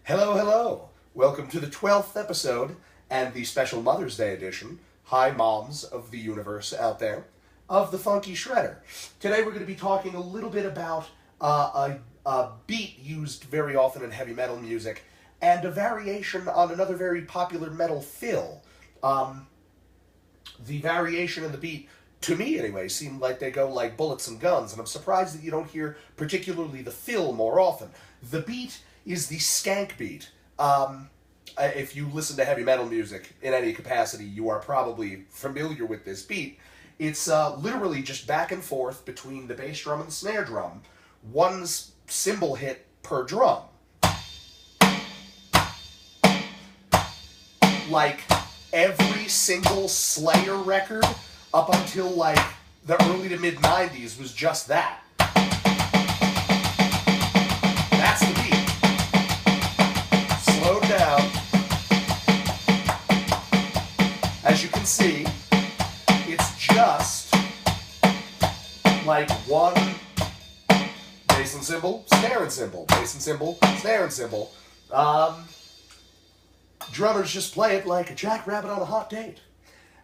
Hello, hello. Welcome to the 12th episode and the special Mother's Day edition, hi moms of the universe out there, of the Funky Shredder. Today we're going to be talking a little bit about a beat used very often in heavy metal music and a variation on another very popular metal fill. The variation in the beat, to me anyway, seemed like they go like bullets and guns, and I'm surprised that you don't hear particularly the fill more often. The beat is the Skank Beat. If you listen to heavy metal music in any capacity, you are probably familiar with this beat. It's literally just back and forth between the bass drum and the snare drum, one cymbal hit per drum. Like every single Slayer record up until like the early to mid 90s was just that. That's the beat. Slowed down. As you can see, it's just like one bass and cymbal, snare and cymbal, bass and cymbal, snare and cymbal. Drummers just play it like a jackrabbit on a hot date.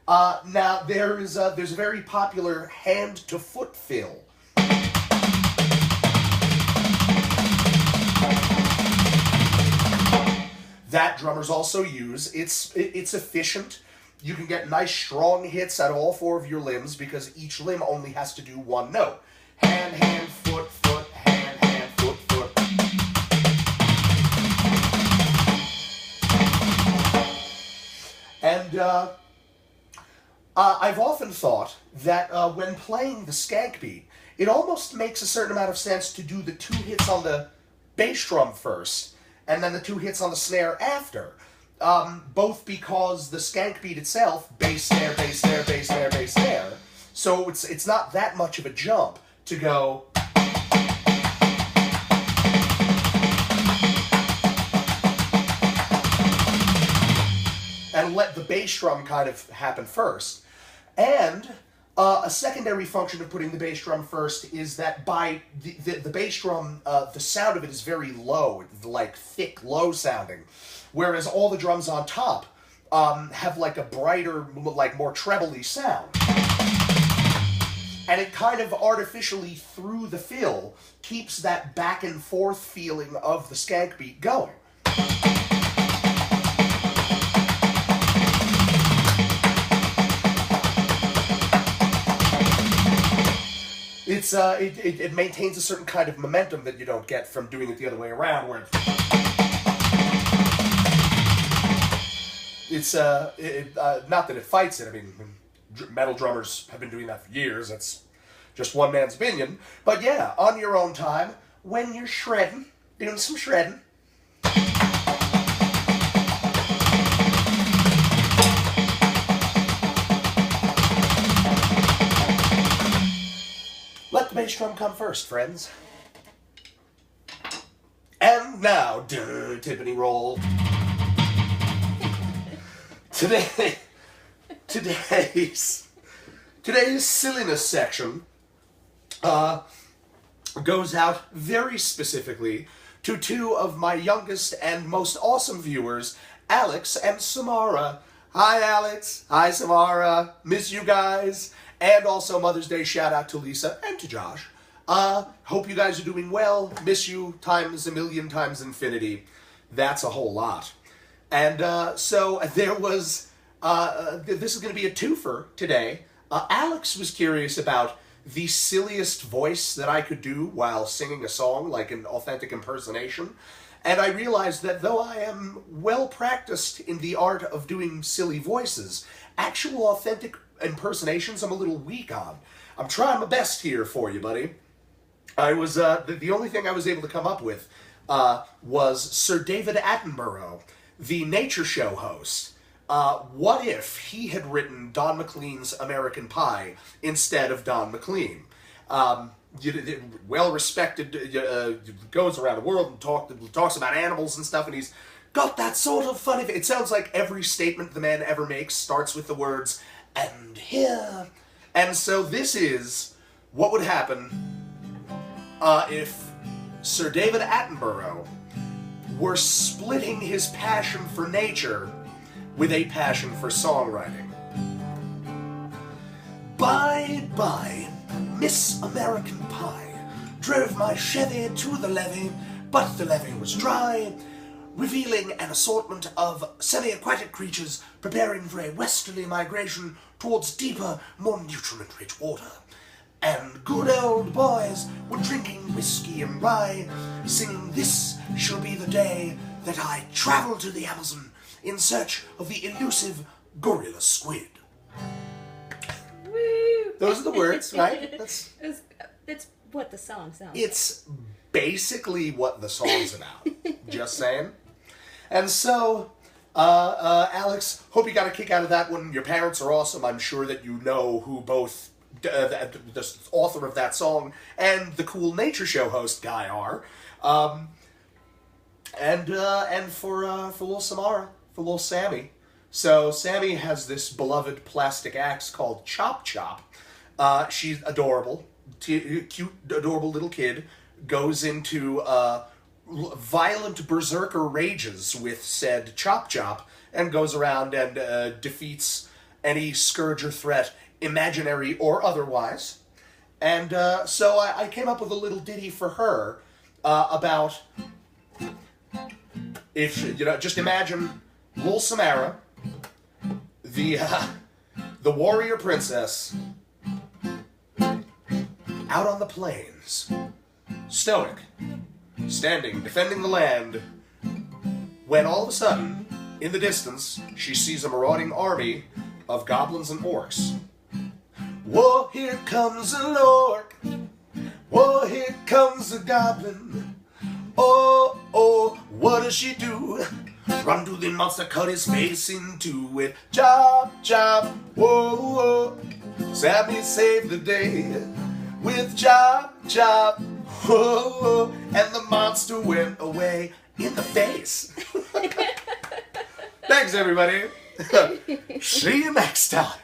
Now there's a very popular hand-to-foot fill. That drummers also use. It's efficient. You can get nice strong hits out of all four of your limbs because each limb only has to do one note. Hand, hand, foot, foot, hand, hand, foot, foot. And I've often thought that when playing the Skank Beat, it almost makes a certain amount of sense to do the two hits on the bass drum first, and then the two hits on the snare after. Both because the Skank Beat itself, bass, snare, bass, snare, bass, snare, bass, snare, so it's not that much of a jump to go and let the bass drum kind of happen first. And a secondary function of putting the bass drum first is that by the bass drum, the sound of it is very low, like thick, low sounding, whereas all the drums on top have like a brighter, like more trebly sound. And it kind of artificially, through the fill, keeps that back and forth feeling of the Skank Beat going. It maintains a certain kind of momentum that you don't get from doing it the other way around, where it's not that it fights it. I mean, metal drummers have been doing that for years. That's just one man's opinion. But yeah, on your own time, when you're shredding, doing some shredding, let the bass drum come first, friends. And now, tippity roll. Today's silliness section goes out very specifically to two of my youngest and most awesome viewers, Alex and Samara. Hi, Alex. Hi, Samara. Miss you guys. And also Mother's Day shout out to Lisa and to Josh. Hope you guys are doing well. Miss you times a million times infinity. That's a whole lot. And so there was, this is going to be a twofer today. Alex was curious about the silliest voice that I could do while singing a song, like an authentic impersonation. And I realized that though I am well practiced in the art of doing silly voices, actual authentic impersonations I'm a little weak on. I'm trying my best here for you, buddy. I was, the only thing I was able to come up with was Sir David Attenborough, the nature show host. What if he had written Don McLean's American Pie instead of Don McLean? Well-respected, goes around the world and talks about animals and stuff, and he's got that sort of funny... It sounds like every statement the man ever makes starts with the words, "and here." And so this is what would happen if Sir David Attenborough were splitting his passion for nature with a passion for songwriting. Bye-bye, Miss American Pie. Drove my Chevy to the levee, but the levee was dry, revealing an assortment of semi-aquatic creatures preparing for a westerly migration towards deeper, more nutrient-rich water. And good old boys were drinking whiskey and rye, singing, "This shall be the day that I travel to the Amazon in search of the elusive gorilla squid." Woo. Those are the words, right? That's what the song sounds like. It's basically what the song's about. Just saying. And so, Alex, hope you got a kick out of that one. Your parents are awesome. I'm sure that you know who both the author of that song and the cool nature show host guy are. And for little Samara, for little Sammy. So Sammy has this beloved plastic axe called Chop Chop. She's adorable, cute, adorable little kid. Goes into violent berserker rages with said Chop Chop and goes around and defeats any scourge or threat, imaginary or otherwise. And so I came up with a little ditty for her about, if just imagine little Samara, the warrior princess, out on the plains, stoic, standing, defending the land, when all of a sudden, in the distance, she sees a marauding army of goblins and orcs. Whoa, here comes an orc. Whoa, here comes a goblin. Oh, oh, what does she do? Run to the monster, cut his face into it. Chop, chop, whoa, whoa. Sammy saved the day with chop, chop, whoa, whoa. And the monster went away in the face. Thanks, everybody. See you next time.